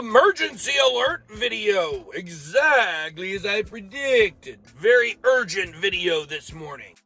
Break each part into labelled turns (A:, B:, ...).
A: Emergency alert video, exactly as I predicted. Very urgent video this morning.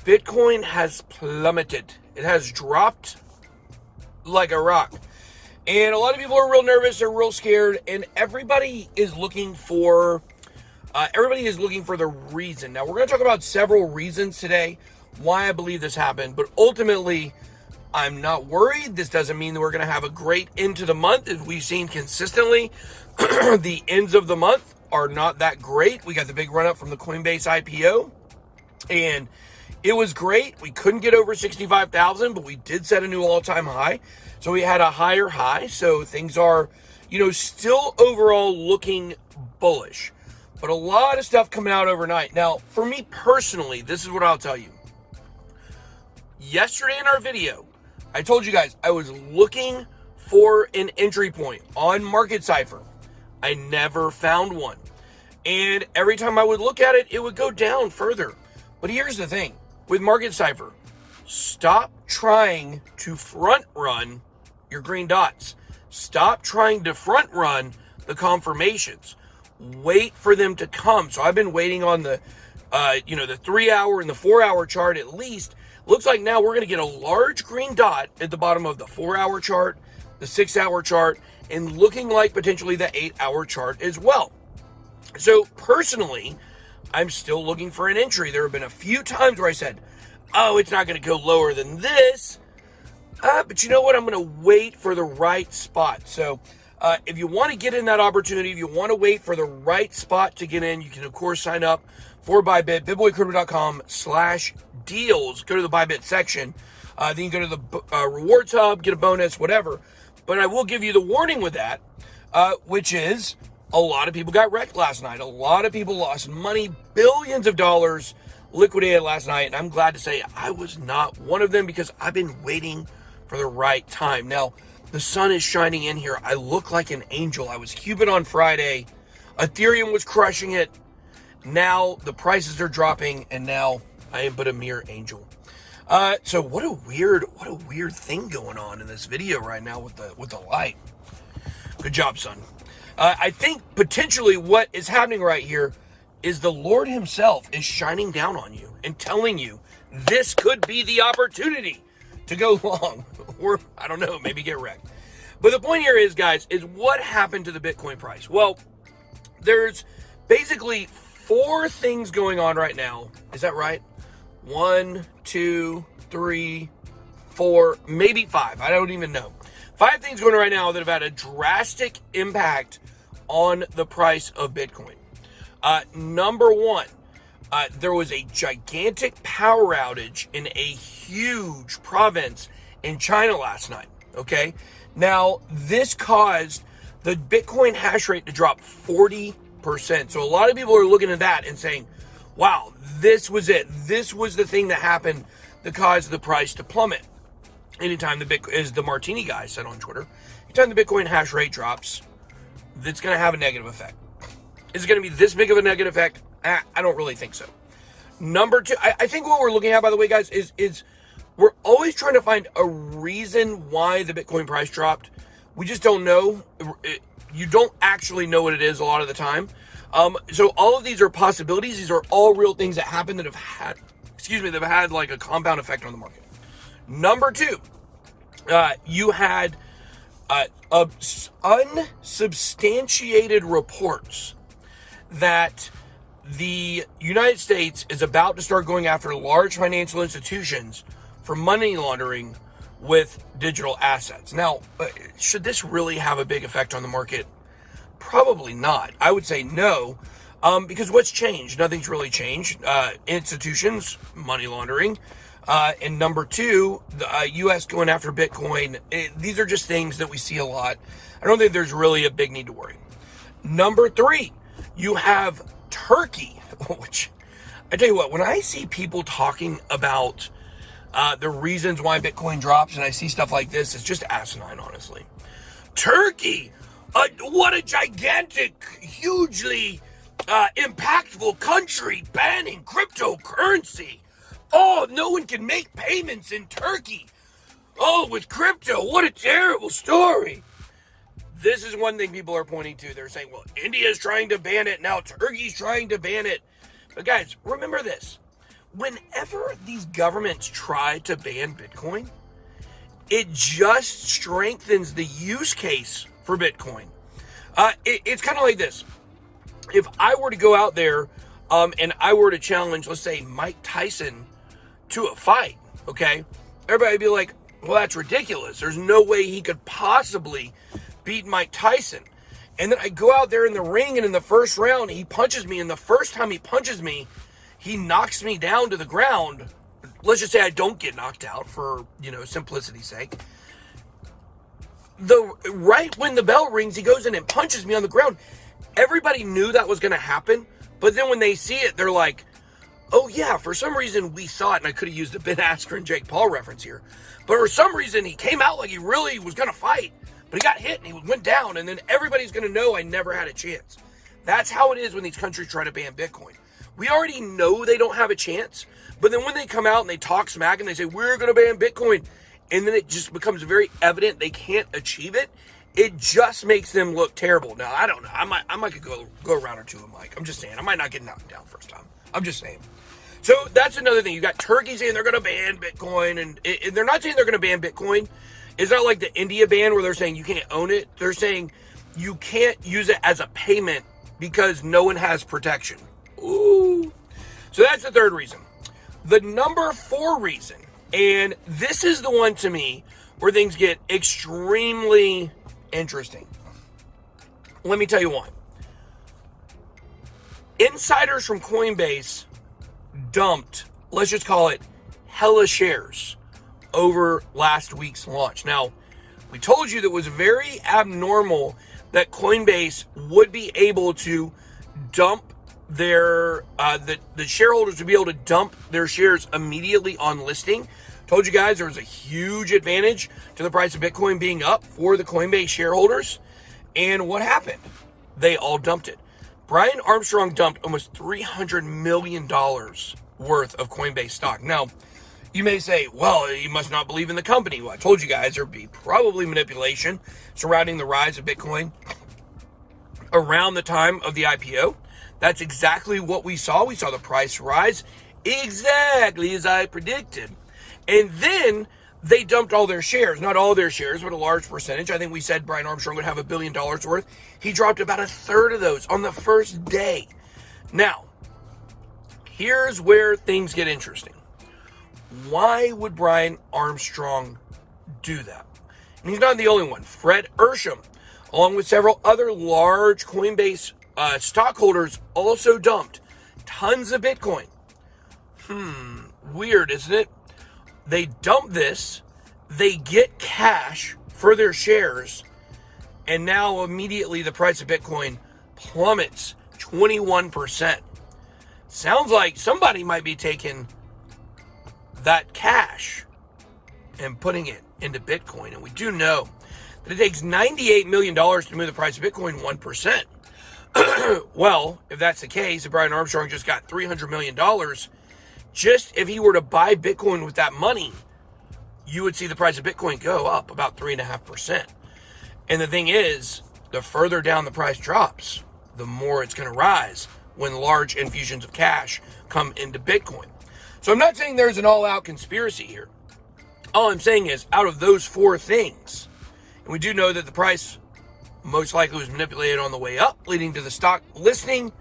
A: Bitcoin has plummeted. It has dropped like a rock. And a lot of people are real nervous, they're real scared, and everybody is looking for the reason. Now, we're going to talk about several reasons today why I believe this happened, but ultimately, I'm not worried. This doesn't mean that we're going to have a great end to the month. As we've seen consistently, the ends of the month are not that great. We got the big run up from the Coinbase IPO, and it was great. We couldn't get over 65,000, but we did set a new all-time high. So we had a higher high. So things are, still overall looking bullish, but a lot of stuff coming out overnight. Now, for me personally, this is what I'll tell you. Yesterday in our video, I told you guys I was looking for an entry point on MarketCypher. I never found one. And every time I would look at it, it would go down further. But here's the thing with MarketCypher, stop trying to front run your green dots. Stop trying to front run the confirmations. Wait for them to come. So I've been waiting on the 3 hour and the 4 hour chart at least. Looks like now we're going to get a large green dot at the bottom of the 4 hour chart, the 6 hour chart, and looking like potentially the 8 hour chart as well. So personally, I'm still looking for an entry. There have been a few times where I said, oh, it's not going to go lower than this. But you know what? I'm going to wait for the right spot. So if you want to get in that opportunity, if you want to wait for the right spot to get in, you can, of course, sign up for Bybit, bitboycrypto.com/deals. Go to the Bybit section. Then you go to the rewards hub, get a bonus, whatever. But I will give you the warning with that, which is a lot of people got wrecked last night. A lot of people lost money, billions of dollars liquidated last night. And I'm glad to say I was not one of them because I've been waiting for the right time. Now, the sun is shining in here. I look like an angel. I was Cupid on Friday. Ethereum was crushing it. Now the prices are dropping, and now I am but a mere angel. So what a weird thing going on in this video right now with the light. Good job, son. I think potentially what is happening right here is the Lord himself is shining down on you and telling you this could be the opportunity to go long, or I don't know, maybe get wrecked. But the point here is, guys, is what happened to the Bitcoin price? Well, there's basically 4 things going on right now. Is that right? 1, 2, 3, 4, maybe 5. I don't even know. 5 things going on right now that have had a drastic impact on the price of Bitcoin. Number 1, there was a gigantic power outage in a huge province in China last night. Okay. Now, this caused the Bitcoin hash rate to drop 40%. So a lot of people are looking at that and saying, wow, this was it. This was the thing that happened that caused the price to plummet. Anytime as the Martini guy said on Twitter, anytime the Bitcoin hash rate drops, it's going to have a negative effect. Is it going to be this big of a negative effect? I don't really think so. Number 2, I think what we're looking at, by the way, guys, is we're always trying to find a reason why the Bitcoin price dropped. We just don't know. You don't actually know what it is a lot of the time. So all of these are possibilities. These are all real things that happen that have had like a compound effect on the market. Number 2, you had unsubstantiated reports that the United States is about to start going after large financial institutions for money laundering with digital assets. Now, should this really have a big effect on the market? Probably not. I would say no, because what's changed? Nothing's really changed. Institutions, money laundering, and number 2, the U.S. going after Bitcoin. These are just things that we see a lot. I don't think there's really a big need to worry. Number 3, you have Turkey, which I tell you what, when I see people talking about the reasons why Bitcoin drops, and I see stuff like this, it's just asinine, honestly. Turkey, what a gigantic, hugely impactful country banning cryptocurrency. Oh, no one can make payments in Turkey. Oh, with crypto, what a terrible story. This is one thing people are pointing to. They're saying, well, India's trying to ban it. Now Turkey's trying to ban it. But guys, remember this. Whenever these governments try to ban Bitcoin, it just strengthens the use case for Bitcoin. It's kind of like this. If I were to go out there and I were to challenge, let's say, Mike Tyson to a fight, okay? Everybody would be like, well, that's ridiculous. There's no way he could possibly beat Mike Tyson. And then I go out there in the ring, and in the first round, he punches me. And the first time he punches me, he knocks me down to the ground. Let's just say I don't get knocked out for, simplicity's sake. Right when the bell rings, he goes in and punches me on the ground. Everybody knew that was going to happen. But then when they see it, they're like, oh yeah, for some reason we thought, and I could have used a Ben Askren and Jake Paul reference here, but for some reason he came out like he really was going to fight, but he got hit and he went down, and then everybody's going to know I never had a chance. That's how it is when these countries try to ban Bitcoin. We already know they don't have a chance, but then when they come out and they talk smack and they say, we're going to ban Bitcoin, and then it just becomes very evident they can't achieve it, it just makes them look terrible. Now, I don't know. I might could go a round or two with Mike. I'm just saying. I might not get knocked down first time. I'm just saying. So that's another thing. You got Turkey saying they're going to ban Bitcoin, and they're not saying they're going to ban Bitcoin. It's not like the India ban where they're saying you can't own it. They're saying you can't use it as a payment because no one has protection. Ooh. So that's the third reason. The number 4 reason, and this is the one to me where things get extremely interesting. Let me tell you why. Insiders from Coinbase dumped, let's just call it, hella shares over last week's launch. Now, we told you that it was very abnormal that Coinbase would be able to dump their, the shareholders would be able to dump their shares immediately on listing. Told you guys there was a huge advantage to the price of Bitcoin being up for the Coinbase shareholders. And what happened? They all dumped it. Brian Armstrong dumped almost $300 million worth of Coinbase stock. Now, you may say, well, you must not believe in the company. Well, I told you guys there'd be probably manipulation surrounding the rise of Bitcoin around the time of the IPO. That's exactly what we saw. We saw the price rise exactly as I predicted. And then they dumped all their shares. Not all their shares, but a large percentage. I think we said Brian Armstrong would have $1 billion worth. He dropped about a third of those on the first day. Now, here's where things get interesting. Why would Brian Armstrong do that? And he's not the only one. Fred Ursham, along with several other large Coinbase stockholders, also dumped tons of Bitcoin. Weird, isn't it? They dump this, they get cash for their shares, and now immediately the price of Bitcoin plummets 21%. Sounds like somebody might be taking that cash and putting it into Bitcoin. And we do know that it takes $98 million to move the price of Bitcoin 1%. Well, if that's the case, if Brian Armstrong just got $300 million, just if he were to buy Bitcoin with that money, you would see the price of Bitcoin go up about 3.5%. And the thing is, the further down the price drops, the more it's going to rise when large infusions of cash come into Bitcoin. So I'm not saying there's an all-out conspiracy here. All I'm saying is, out of those 4 things, and we do know that the price most likely was manipulated on the way up, leading to the stock listing,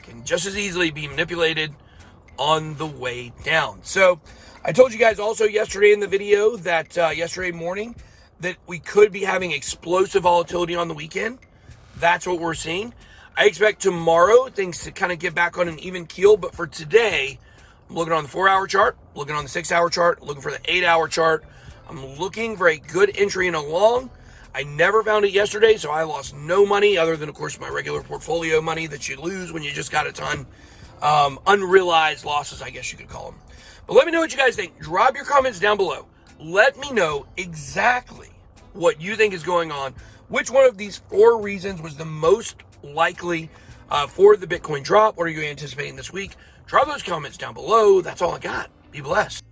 A: can just as easily be manipulated on the way down. So I told you guys also yesterday in the video that yesterday morning that we could be having explosive volatility on the weekend. That's what we're seeing. I expect tomorrow things to kind of get back on an even keel, but for today, I'm looking on the 4-hour chart, looking on the 6-hour chart, looking for the 8-hour chart. I'm looking for a good entry in a long. I never found it yesterday, so I lost no money other than, of course, my regular portfolio money that you lose when you just got a ton. Unrealized losses, I guess you could call them. But let me know what you guys think. Drop your comments down below. Let me know exactly what you think is going on. Which one of these 4 reasons was the most likely for the Bitcoin drop? What are you anticipating this week? Drop those comments down below. That's all I got. Be blessed.